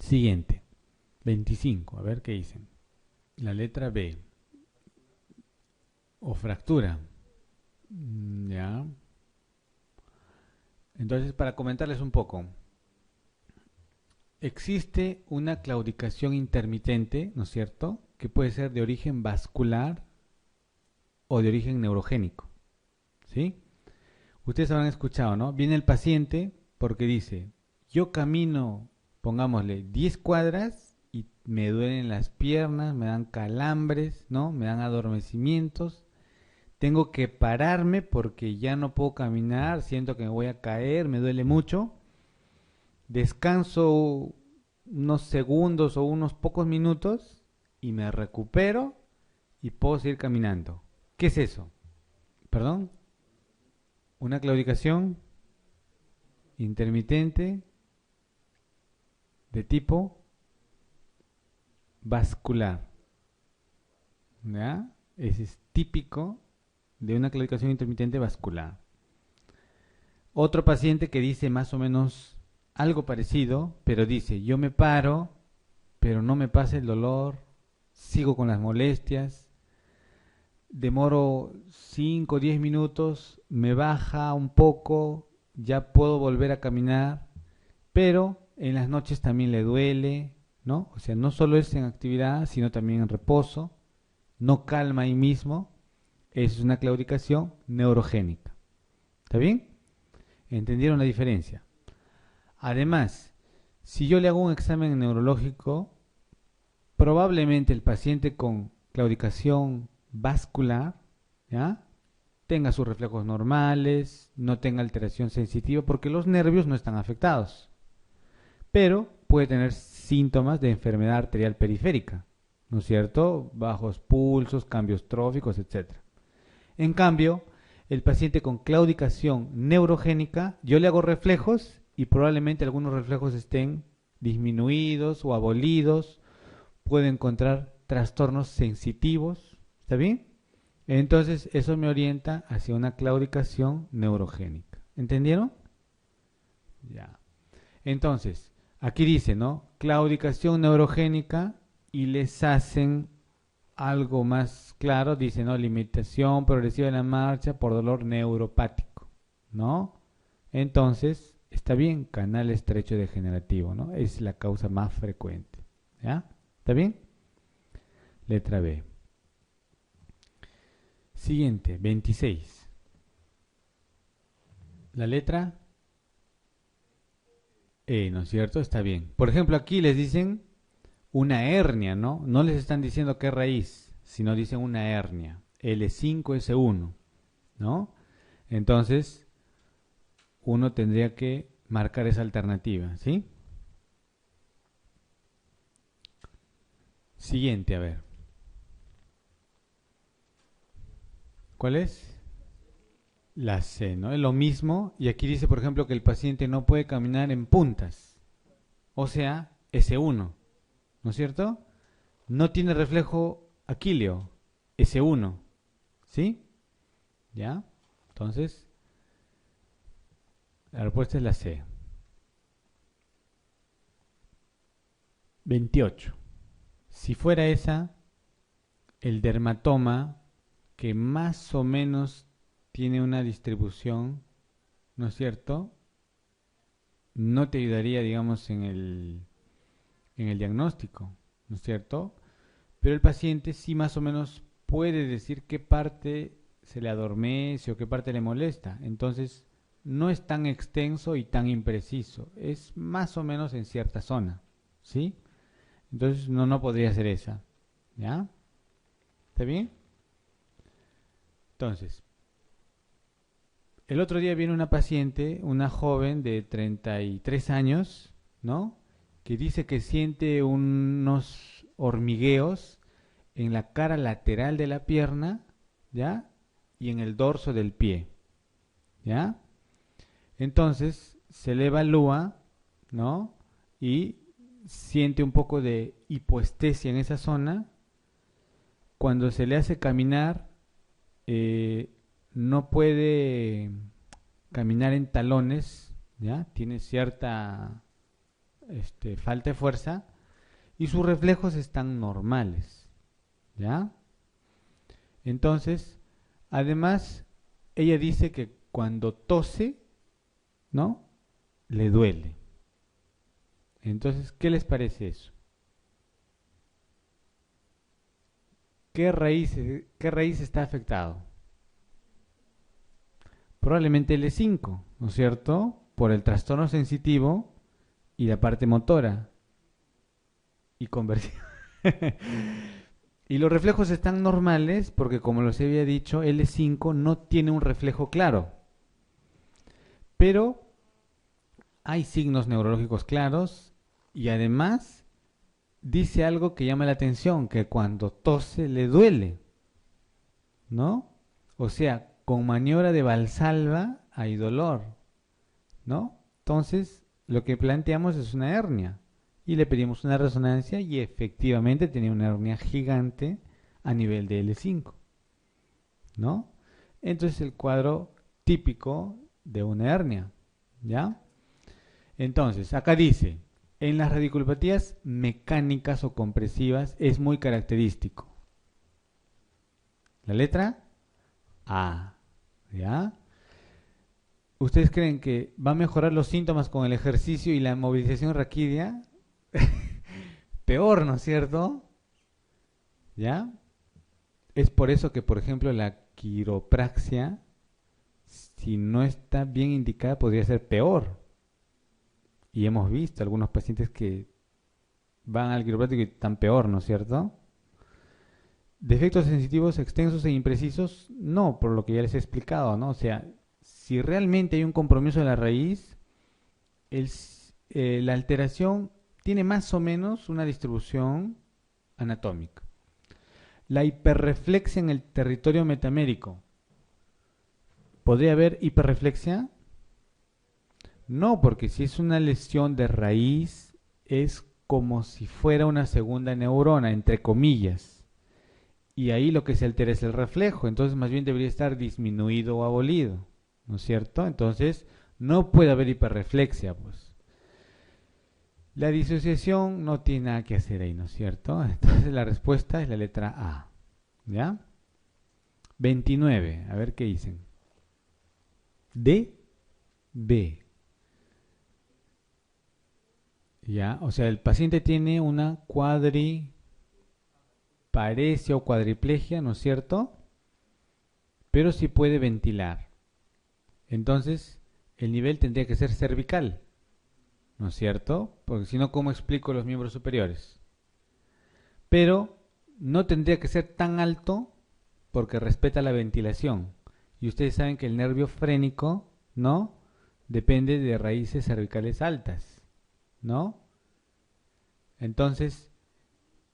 Siguiente, 25, a ver qué dicen. La letra B, o fractura. Ya. Entonces, para comentarles un poco, existe una claudicación intermitente, ¿no es cierto? Que puede ser de origen vascular o de origen neurogénico, ¿sí? Ustedes habrán escuchado, ¿no? Viene el paciente porque dice, yo camino, pongámosle, 10 cuadras y me duelen las piernas, me dan calambres, ¿no? Me dan adormecimientos. Tengo que pararme porque ya no puedo caminar, siento que me voy a caer, me duele mucho. Descanso unos segundos o unos pocos minutos y me recupero y puedo seguir caminando. ¿Qué es eso? ¿Perdón? Una claudicación intermitente de tipo vascular. ¿Ya? Ese es típico de una claudicación intermitente vascular. Otro paciente que dice más o menos algo parecido, pero dice, yo me paro, pero no me pasa el dolor, sigo con las molestias, demoro 5 o 10 minutos, me baja un poco, ya puedo volver a caminar, pero en las noches también le duele, ¿no? O sea, no solo es en actividad, sino también en reposo, no calma ahí mismo, es una claudicación neurogénica. ¿Está bien? ¿Entendieron la diferencia? Además, si yo le hago un examen neurológico, probablemente el paciente con claudicación vascular, ¿ya?, tenga sus reflejos normales, no tenga alteración sensitiva, porque los nervios no están afectados, pero puede tener síntomas de enfermedad arterial periférica, ¿no es cierto? Bajos pulsos, cambios tróficos, etcétera. En cambio, el paciente con claudicación neurogénica, yo le hago reflejos y probablemente algunos reflejos estén disminuidos o abolidos, puede encontrar trastornos sensitivos, ¿está bien? Entonces eso me orienta hacia una claudicación neurogénica. ¿Entendieron? Ya. Entonces, aquí dice, ¿no? Claudicación neurogénica y les hacen algo más claro, dice, ¿no? Limitación progresiva de la marcha por dolor neuropático, ¿no? Entonces, está bien, canal estrecho degenerativo, ¿no? Es la causa más frecuente, ¿ya? ¿Está bien? Letra B. Siguiente, 26. La letra E, ¿no es cierto? Está bien. Por ejemplo, aquí les dicen una hernia, ¿no? No les están diciendo qué raíz, sino dicen una hernia. L5S1, ¿no? Entonces, uno tendría que marcar esa alternativa, ¿sí? Siguiente, a ver. ¿Cuál es? La C, ¿no? Es lo mismo. Y aquí dice, por ejemplo, que el paciente no puede caminar en puntas. O sea, S1, ¿no es cierto? No tiene reflejo aquileo, S1, ¿sí? ¿Ya? Entonces, la respuesta es la C. 28. Si fuera esa, el dermatoma, que más o menos tiene una distribución, ¿no es cierto? No te ayudaría, digamos, en el diagnóstico, ¿no es cierto? Pero el paciente sí más o menos puede decir qué parte se le adormece o qué parte le molesta. Entonces, no es tan extenso y tan impreciso. Es más o menos en cierta zona, ¿sí? Entonces, no podría ser esa. ¿Ya? ¿Está bien? Entonces, el otro día viene una paciente, una joven de 33 años, ¿no? Que dice que siente unos hormigueos en la cara lateral de la pierna, ¿ya? Y en el dorso del pie, ¿ya? Entonces se le evalúa, ¿no? Y siente un poco de hipoestesia en esa zona. Cuando se le hace caminar, eh, no puede caminar en talones, ¿ya? Tiene cierta falta de fuerza y sus reflejos están normales, ¿ya? Entonces, además, ella dice que cuando tose, ¿no? Le duele. Entonces, ¿qué les parece eso? Qué raíz está afectado? Probablemente el E5, ¿no es cierto? Por el trastorno sensitivo y la parte motora y conversión. Y los reflejos están normales porque, como les había dicho, L5 no tiene un reflejo claro. Pero hay signos neurológicos claros y además dice algo que llama la atención, que cuando tose le duele, ¿no? O sea, con maniobra de Valsalva hay dolor, ¿no? Entonces, lo que planteamos es una hernia y le pedimos una resonancia y efectivamente tenía una hernia gigante a nivel de L5, ¿no? Entonces el cuadro típico de una hernia, ¿ya? Entonces, acá dice, en las radiculopatías mecánicas o compresivas es muy característico. La letra A, ¿ya? ¿Ustedes creen que va a mejorar los síntomas con el ejercicio y la movilización raquídea? Peor, ¿no es cierto? ¿Ya? Es por eso que, por ejemplo, la quiropraxia, si no está bien indicada, podría ser peor. Y hemos visto algunos pacientes que van al quiropráctico y están peor, ¿no es cierto? Defectos sensitivos extensos e imprecisos, no, por lo que ya les he explicado, ¿no? O sea, si realmente hay un compromiso de la raíz, el, la alteración tiene más o menos una distribución anatómica. La hiperreflexia en el territorio metamérico. ¿Podría haber hiperreflexia? No, porque si es una lesión de raíz, es como si fuera una segunda neurona, entre comillas. Y ahí lo que se altera es el reflejo, entonces más bien debería estar disminuido o abolido, ¿no es cierto? Entonces no puede haber hiperreflexia, pues. La disociación no tiene nada que hacer ahí, ¿no es cierto? Entonces la respuesta es la letra A, ¿ya? 29, a ver qué dicen. D, B. Ya, o sea, el paciente tiene una cuadriparesia o cuadriplegia, ¿no es cierto? Pero sí puede ventilar. Entonces, el nivel tendría que ser cervical, ¿no es cierto? Porque si no, ¿cómo explico los miembros superiores? Pero no tendría que ser tan alto porque respeta la ventilación. Y ustedes saben que el nervio frénico, ¿no? Depende de raíces cervicales altas, ¿no? Entonces,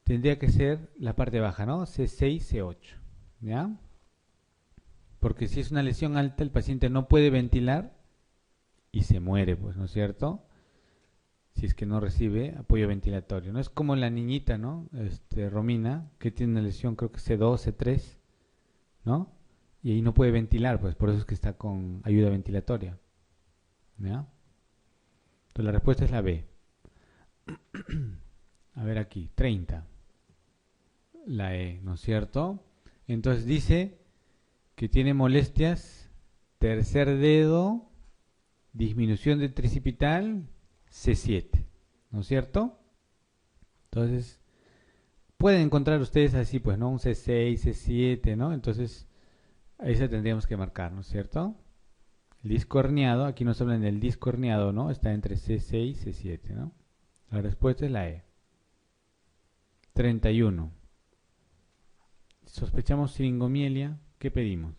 tendría que ser la parte baja, ¿no? C6, C8, ¿ya? Porque si es una lesión alta, el paciente no puede ventilar y se muere, pues, ¿no es cierto? Si es que no recibe apoyo ventilatorio. No es como la niñita, ¿no? Romina, que tiene una lesión, creo que C2, C3, ¿no? Y ahí no puede ventilar, pues por eso es que está con ayuda ventilatoria, ¿ya? Entonces la respuesta es la B. A ver aquí, 30. La E, ¿no es cierto? Entonces dice que tiene molestias, tercer dedo, disminución del tricipital, C7, ¿no es cierto? Entonces, pueden encontrar ustedes así, pues, ¿no? Un C6, C7, ¿no? Entonces, esa tendríamos que marcar, ¿no es cierto? El disco herniado, aquí nos hablan del disco herniado, ¿no? Está entre C6 y C7, ¿no? La respuesta es la E. 31. Sospechamos siringomielia, ¿qué pedimos?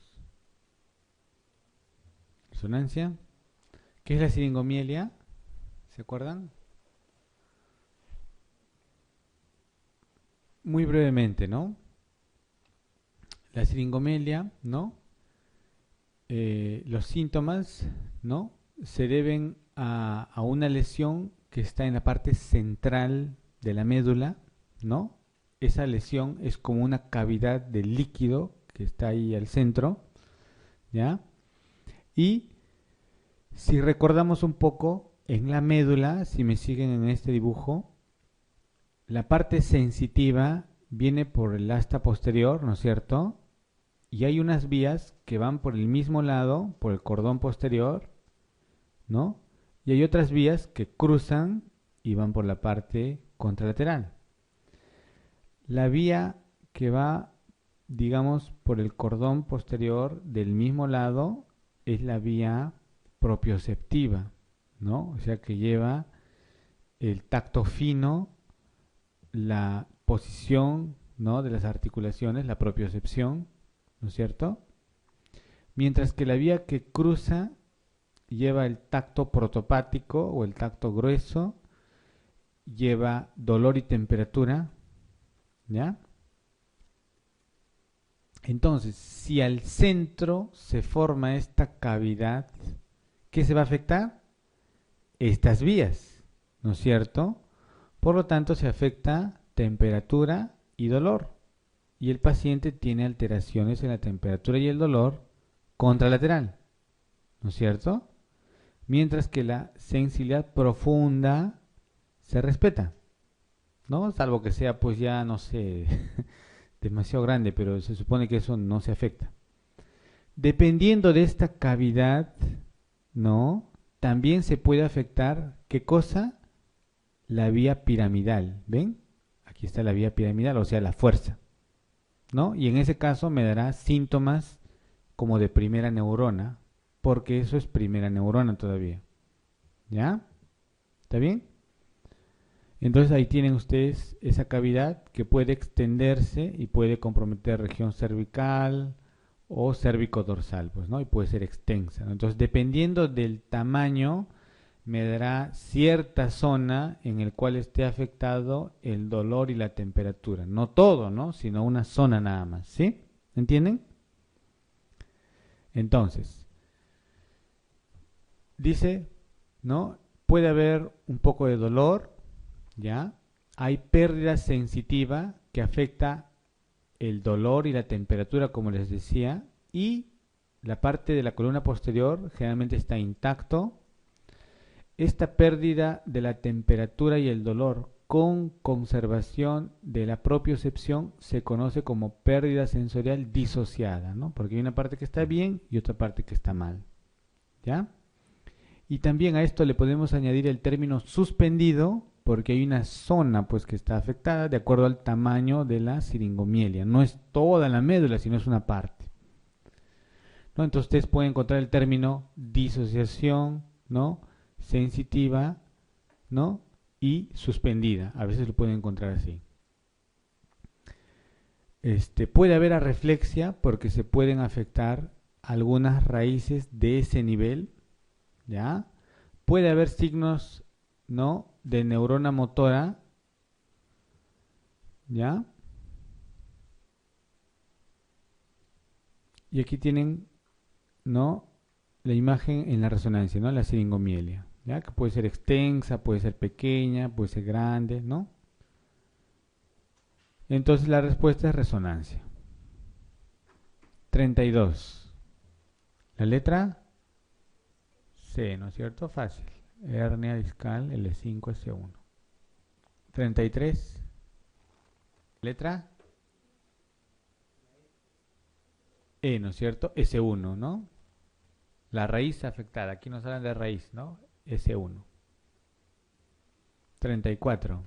Resonancia. ¿Qué es la siringomielia? ¿Se acuerdan? Muy brevemente, ¿no? La siringomelia, ¿no? Los síntomas, ¿no? Se deben a una lesión que está en la parte central de la médula, ¿no? Esa lesión es como una cavidad de líquido que está ahí al centro, ¿ya? Y si recordamos un poco, en la médula, si me siguen en este dibujo, la parte sensitiva viene por el asta posterior, ¿no es cierto? Y hay unas vías que van por el mismo lado, por el cordón posterior, ¿no? Y hay otras vías que cruzan y van por la parte contralateral. La vía que va, digamos, por el cordón posterior del mismo lado es la vía propioceptiva, ¿no? O sea que lleva el tacto fino, la posición, ¿no?, de las articulaciones, la propiocepción, ¿no es cierto? Mientras que la vía que cruza lleva el tacto protopático o el tacto grueso, lleva dolor y temperatura, ¿ya? Entonces, si al centro se forma esta cavidad, ¿qué se va a afectar? Estas vías, ¿no es cierto? Por lo tanto, se afecta temperatura y dolor. Y el paciente tiene alteraciones en la temperatura y el dolor contralateral, ¿no es cierto? Mientras que la sensibilidad profunda se respeta, ¿no? Salvo que sea, pues ya, no sé, demasiado grande, pero se supone que eso no se afecta. Dependiendo de esta cavidad, ¿no? También se puede afectar, ¿qué cosa? La vía piramidal, ¿ven? Aquí está la vía piramidal, o sea, la fuerza, ¿no? Y en ese caso me dará síntomas como de primera neurona, porque eso es primera neurona todavía, ¿ya? ¿Está bien? Entonces ahí tienen ustedes esa cavidad que puede extenderse y puede comprometer región cervical o cérvico-dorsal, pues, ¿no? Y puede ser extensa, ¿no? Entonces, dependiendo del tamaño, me dará cierta zona en el cual esté afectado el dolor y la temperatura. No todo, ¿no? Sino una zona nada más, ¿sí? ¿Entienden? Entonces, dice, ¿no? Puede haber un poco de dolor, ¿ya? Hay pérdida sensitiva que afecta el dolor y la temperatura, como les decía, y la parte de la columna posterior generalmente está intacto. Esta pérdida de la temperatura y el dolor con conservación de la propiocepción se conoce como pérdida sensorial disociada, ¿no? Porque hay una parte que está bien y otra parte que está mal, ¿ya? Y también a esto le podemos añadir el término suspendido, porque hay una zona, pues, que está afectada de acuerdo al tamaño de la siringomielia. No es toda la médula, sino es una parte, ¿no? Entonces ustedes pueden encontrar el término disociación, ¿no?, sensitiva, ¿no?, y suspendida. A veces lo pueden encontrar así. Puede haber arreflexia porque se pueden afectar algunas raíces de ese nivel, ¿ya? Puede haber signos, ¿no?, de neurona motora, ¿ya? Y aquí tienen, ¿no?, la imagen en la resonancia, ¿no?, la siringomielia, ¿ya? Que puede ser extensa, puede ser pequeña, puede ser grande, ¿no? Entonces la respuesta es resonancia. 32. La letra C, ¿no es cierto? Fácil. Hernia discal L5S1. 33. Letra E, ¿no es cierto? S1, ¿no? La raíz afectada. Aquí nos hablan de raíz, ¿no? S1. 34.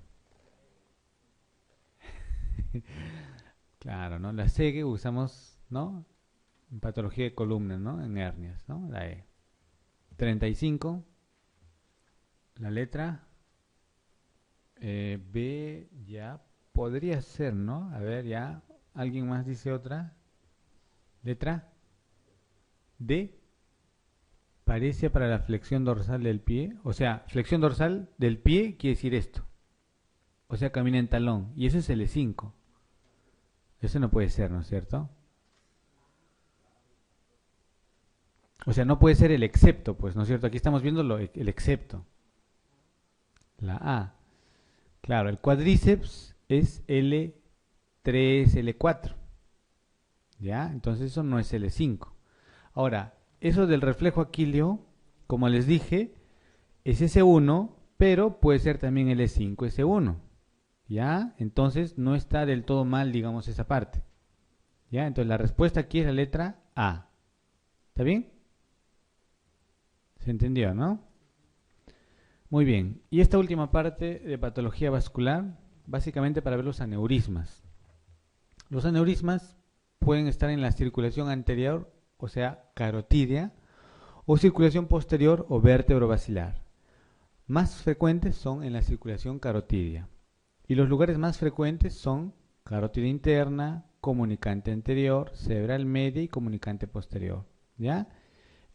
Claro, ¿no? La C que usamos, ¿no?, en patología de columna, ¿no?, en hernias, ¿no? La E. 35. La letra B ya podría ser, ¿no? A ver, ya. ¿Alguien más dice otra? Letra D. Parecia para la flexión dorsal del pie. O sea, flexión dorsal del pie quiere decir esto. O sea, camina en talón. Y ese es el E5. Eso no puede ser, ¿no es cierto? O sea, no puede ser el excepto, pues, ¿no es cierto? Aquí estamos viendo el excepto. La A. Claro, el cuádriceps es L3, L4. ¿Ya? Entonces eso no es L5. Ahora, eso del reflejo aquileo, como les dije, es S1, pero puede ser también L5, S1. ¿Ya? Entonces no está del todo mal, digamos, esa parte. ¿Ya? Entonces la respuesta aquí es la letra A. ¿Está bien? ¿Se entendió, no? Muy bien. Y esta última parte de patología vascular, básicamente para ver los aneurismas. Los aneurismas pueden estar en la circulación anterior, o sea, carotidia, o circulación posterior o vértebro-basilar. Más frecuentes son en la circulación carotidia. Y los lugares más frecuentes son carótida interna, comunicante anterior, cerebral media y comunicante posterior. ¿Ya?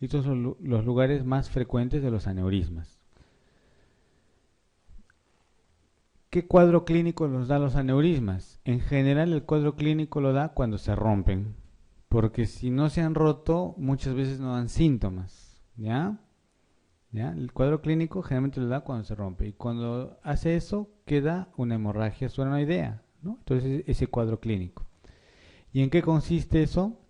Estos son los lugares más frecuentes de los aneurismas. ¿Qué cuadro clínico nos da los aneurismas? En general el cuadro clínico lo da cuando se rompen, porque si no se han roto muchas veces no dan síntomas. ¿Ya? ¿Ya? El cuadro clínico generalmente lo da cuando se rompe y cuando hace eso queda una hemorragia subarachnoidea, ¿no? Entonces ese cuadro clínico. ¿Y en qué consiste eso?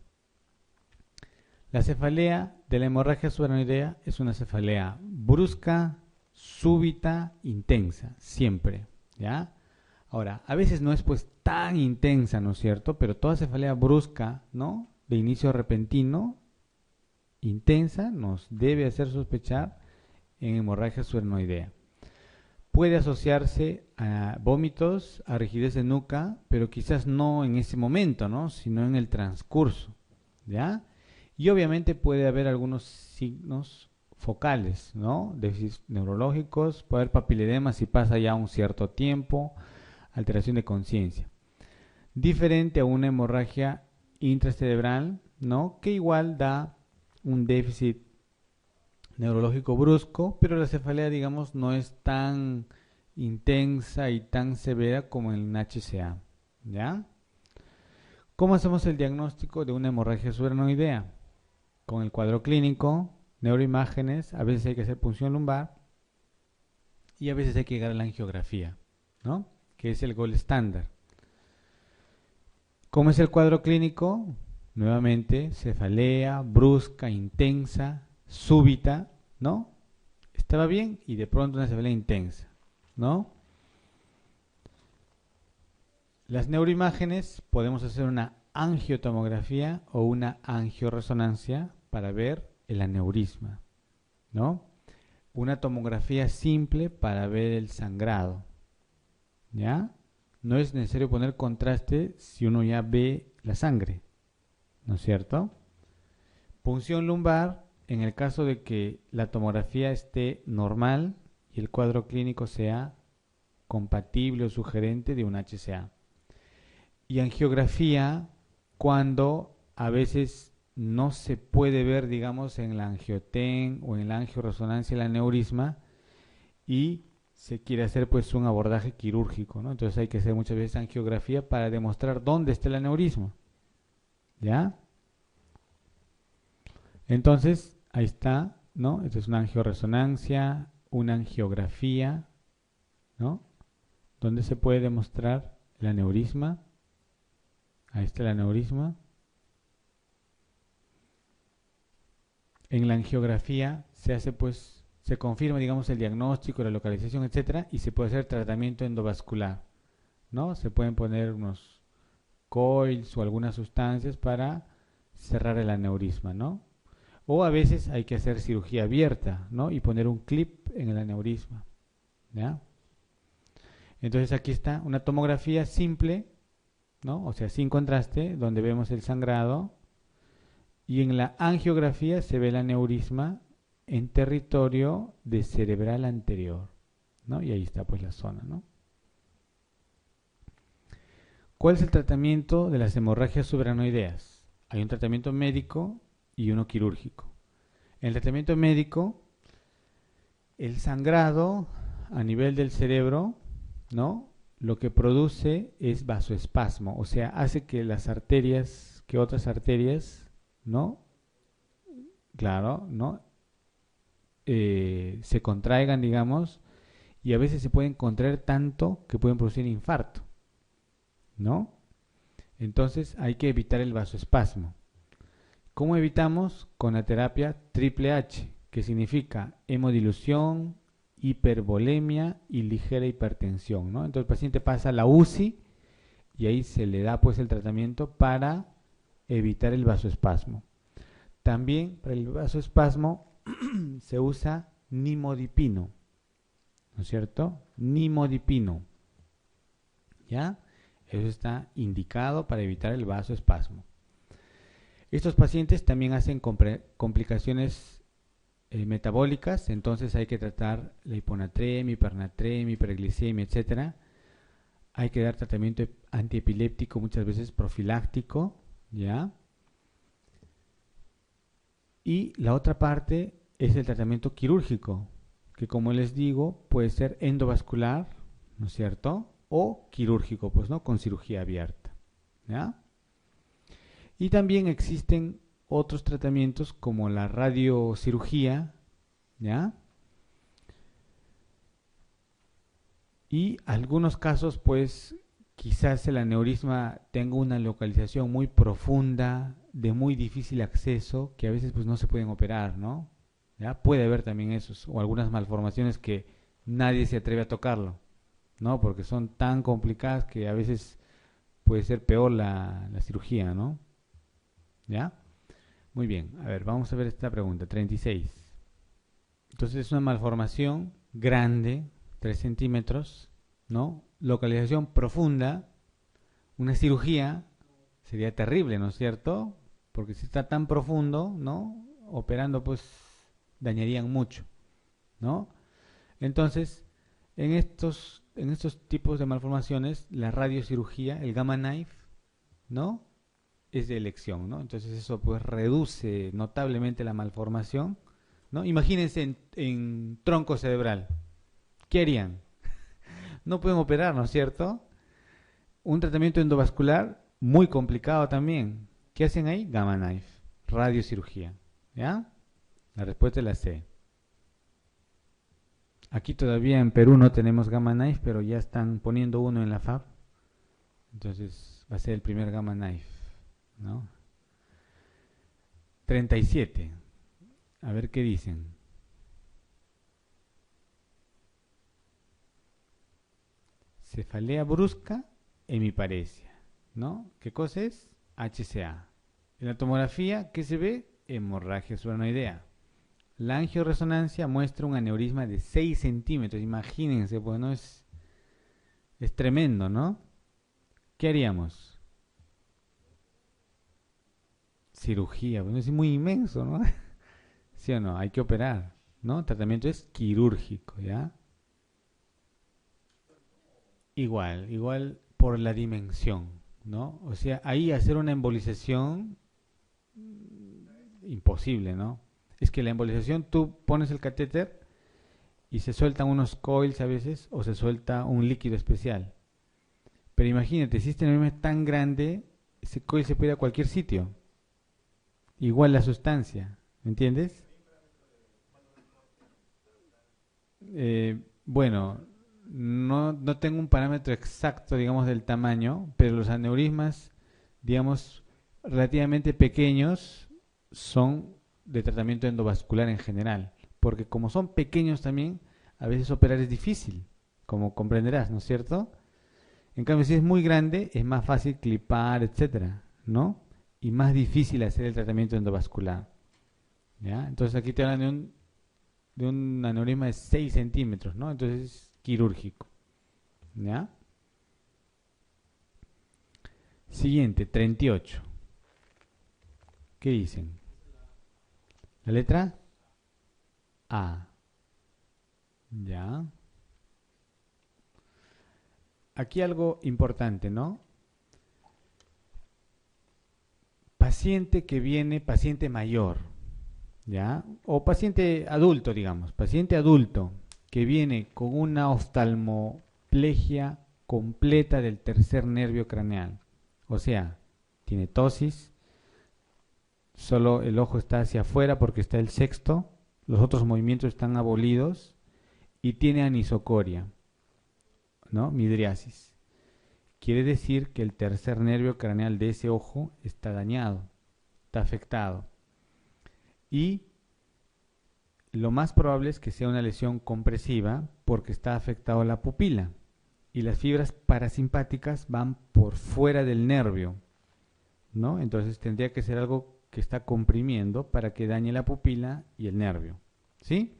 La cefalea de la hemorragia subarachnoidea es una cefalea brusca, súbita, intensa, siempre, ¿ya? Ahora, a veces no es pues tan intensa, ¿no es cierto? Pero toda cefalea brusca, ¿no? De inicio repentino, intensa, nos debe hacer sospechar en hemorragia subarachnoidea. Puede asociarse a vómitos, a rigidez de nuca, pero quizás no en ese momento, ¿no? Sino en el transcurso, ¿ya? Y obviamente puede haber algunos signos focales, ¿no? Déficits neurológicos, puede haber papiledema si pasa ya un cierto tiempo, alteración de conciencia. Diferente a una hemorragia intracerebral, ¿no? Que igual da un déficit neurológico brusco, pero la cefalea, digamos, no es tan intensa y tan severa como en HCA, ¿ya? ¿Cómo hacemos el diagnóstico de una hemorragia subarachnoidea? Con el cuadro clínico, neuroimágenes, a veces hay que hacer punción lumbar y a veces hay que llegar a la angiografía, ¿no? Que es el gold estándar. ¿Cómo es el cuadro clínico? Nuevamente, cefalea, brusca, intensa, súbita, ¿no? Estaba bien y de pronto una cefalea intensa, ¿no? Las neuroimágenes podemos hacer una angiotomografía o una angioresonancia para ver el aneurisma, ¿no? Una tomografía simple para ver el sangrado, ¿ya? No es necesario poner contraste si uno ya ve la sangre, ¿no es cierto? Punción lumbar en el caso de que la tomografía esté normal y el cuadro clínico sea compatible o sugerente de un HCA. Y angiografía cuando a veces no se puede ver, digamos, en la angioten o en la angioresonancia el aneurisma y se quiere hacer pues un abordaje quirúrgico, ¿no? Entonces hay que hacer muchas veces angiografía para demostrar dónde está el aneurisma, ¿ya? Entonces, ahí está, ¿no? Esto es una angioresonancia, una angiografía, ¿no? Donde se puede demostrar el aneurisma. Ahí está el aneurisma. En la angiografía se hace pues, se confirma digamos el diagnóstico, la localización, etcétera, y se puede hacer tratamiento endovascular, ¿no? Se pueden poner unos coils o algunas sustancias para cerrar el aneurisma, ¿no? O a veces hay que hacer cirugía abierta, ¿no? Y poner un clip en el aneurisma, ¿ya? Entonces aquí está una tomografía simple, ¿no? O sea, sin contraste, donde vemos el sangrado. Y en la angiografía se ve el aneurisma en territorio de cerebral anterior, ¿no? Y ahí está pues la zona, ¿no? ¿Cuál es el tratamiento de las hemorragias subarachnoideas? Hay un tratamiento médico y uno quirúrgico. En el tratamiento médico, el sangrado a nivel del cerebro, ¿no? Lo que produce es vasoespasmo, o sea, hace que las arterias, que otras arterias, ¿no? Claro, ¿no? Se contraigan, digamos, y a veces se pueden contraer tanto que pueden producir infarto, ¿no? Entonces hay que evitar el vasoespasmo. ¿Cómo evitamos? Con la terapia triple H, que significa hemodilución, hipervolemia y ligera hipertensión, ¿no? Entonces el paciente pasa a la UCI y ahí se le da pues el tratamiento para evitar el vasoespasmo. También para el vasoespasmo se usa nimodipino, ¿no es cierto? Nimodipino, ¿ya? Eso está indicado para evitar el vasoespasmo. Estos pacientes también hacen complicaciones metabólicas, entonces hay que tratar la hiponatremia, hipernatremia, hiperglicemia, etcétera. Hay que dar tratamiento antiepiléptico, muchas veces profiláctico, ¿ya? Y la otra parte es el tratamiento quirúrgico, que como les digo, puede ser endovascular, ¿no es cierto? O quirúrgico, pues, ¿no? Con cirugía abierta, ¿ya? Y también existen otros tratamientos como la radiocirugía, ¿ya? Y algunos casos, pues, quizás el aneurisma tenga una localización muy profunda, de muy difícil acceso, que a veces pues no se pueden operar, ¿no? ¿Ya? Puede haber también esos, o algunas malformaciones que nadie se atreve a tocarlo, ¿no? Porque son tan complicadas que a veces puede ser peor la cirugía, ¿no? ¿Ya? Muy bien, a ver, vamos a ver esta pregunta, 36. Entonces es una malformación grande, 3 centímetros, ¿no? Localización profunda, una cirugía sería terrible, ¿no es cierto? Porque si está tan profundo, ¿no? Operando pues dañarían mucho, ¿no? Entonces, en estos tipos de malformaciones, la radiocirugía, el gamma knife, ¿no? Es de elección, ¿no? Entonces eso pues reduce notablemente la malformación, ¿no? Imagínense en tronco cerebral, ¿qué harían? No pueden operar, ¿no es cierto? Un tratamiento endovascular muy complicado también. ¿Qué hacen ahí? Gamma knife, radiocirugía, ¿ya? La respuesta es la C. Aquí todavía en Perú no tenemos gamma knife, pero ya están poniendo uno en la FAB. Entonces va a ser el primer gamma knife, ¿no? 37. A ver qué dicen. Cefalea brusca, hemiparesia, ¿no? ¿Qué cosa es? HCA. En la tomografía, ¿qué se ve? Hemorragia subarachnoidea. La angioresonancia muestra un aneurisma de 6 centímetros. Imagínense, pues no es tremendo, ¿no? ¿Qué haríamos? Cirugía, pues es muy inmenso, ¿no? ¿Sí o no? Hay que operar, ¿no? El tratamiento es quirúrgico, ¿ya? Igual por la dimensión, ¿no? O sea, ahí hacer una embolización imposible, ¿no? Es que la embolización tú pones el catéter y se sueltan unos coils a veces o se suelta un líquido especial. Pero imagínate, si este aneurisma es tan grande, ese coil se puede ir a cualquier sitio. Igual la sustancia, ¿me entiendes? Bueno, no tengo un parámetro exacto, digamos, del tamaño, pero los aneurismas, digamos, relativamente pequeños son de tratamiento endovascular en general, porque como son pequeños también, a veces operar es difícil, como comprenderás, ¿no es cierto? En cambio, si es muy grande, es más fácil clipar, etcétera, ¿no? Y más difícil hacer el tratamiento endovascular, ¿ya? Entonces aquí te hablan de un aneurisma de 6 centímetros, ¿no? Entonces es quirúrgico, ¿ya? Siguiente, 38. ¿Qué dicen? La letra A, ¿ya? Aquí algo importante, ¿no? Paciente que viene, paciente mayor, ¿ya? O paciente adulto, digamos, paciente adulto que viene con una oftalmoplegia completa del tercer nervio craneal. O sea, tiene tosis, solo el ojo está hacia afuera porque está el sexto, los otros movimientos están abolidos y tiene anisocoria, ¿no? Midriasis. Quiere decir que el tercer nervio craneal de ese ojo está dañado, está afectado. Y lo más probable es que sea una lesión compresiva porque está afectada la pupila y las fibras parasimpáticas van por fuera del nervio, ¿no? Entonces tendría que ser algo que está comprimiendo para que dañe la pupila y el nervio, ¿sí?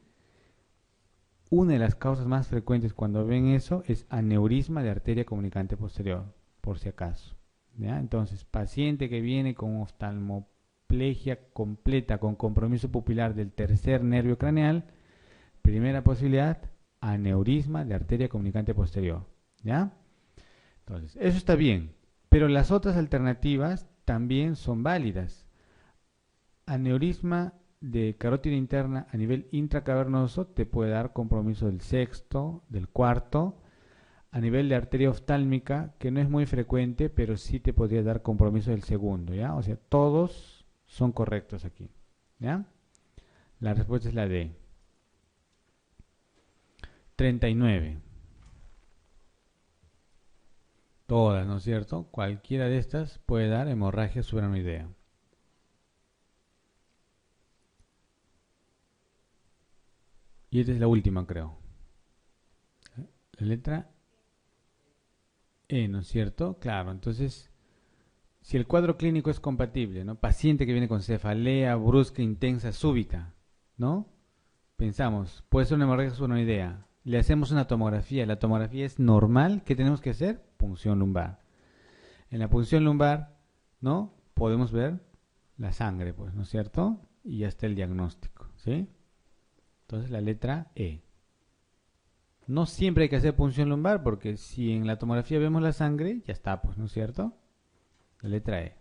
Una de las causas más frecuentes cuando ven eso es aneurisma de arteria comunicante posterior, por si acaso, ¿ya? Entonces, paciente que viene con oftalmoplegia completa con compromiso pupilar del tercer nervio craneal, primera posibilidad, aneurisma de arteria comunicante posterior, ¿ya? Entonces, eso está bien, pero las otras alternativas también son válidas. Aneurisma de carótida interna a nivel intracavernoso te puede dar compromiso del sexto, del cuarto. A nivel de arteria oftálmica, que no es muy frecuente, pero sí te podría dar compromiso del segundo, ¿ya? O sea, todos son correctos aquí, ¿ya? La respuesta es la D. 39. Todas, ¿no es cierto? Cualquiera de estas puede dar hemorragia subaracnoidea. Y esta es la última, creo. La letra E, ¿no es cierto? Claro, entonces, si el cuadro clínico es compatible, ¿no? Paciente que viene con cefalea brusca, intensa, súbita, ¿no? Pensamos, puede ser una hemorragia subaracnoidea. Le hacemos una tomografía. La tomografía es normal. ¿Qué tenemos que hacer? Punción lumbar. En la punción lumbar, ¿no? Podemos ver la sangre, pues, ¿no es cierto? Y ya está el diagnóstico, ¿sí? Entonces la letra E. No siempre hay que hacer punción lumbar porque si en la tomografía vemos la sangre, ya está, pues, ¿no es cierto? La letra E.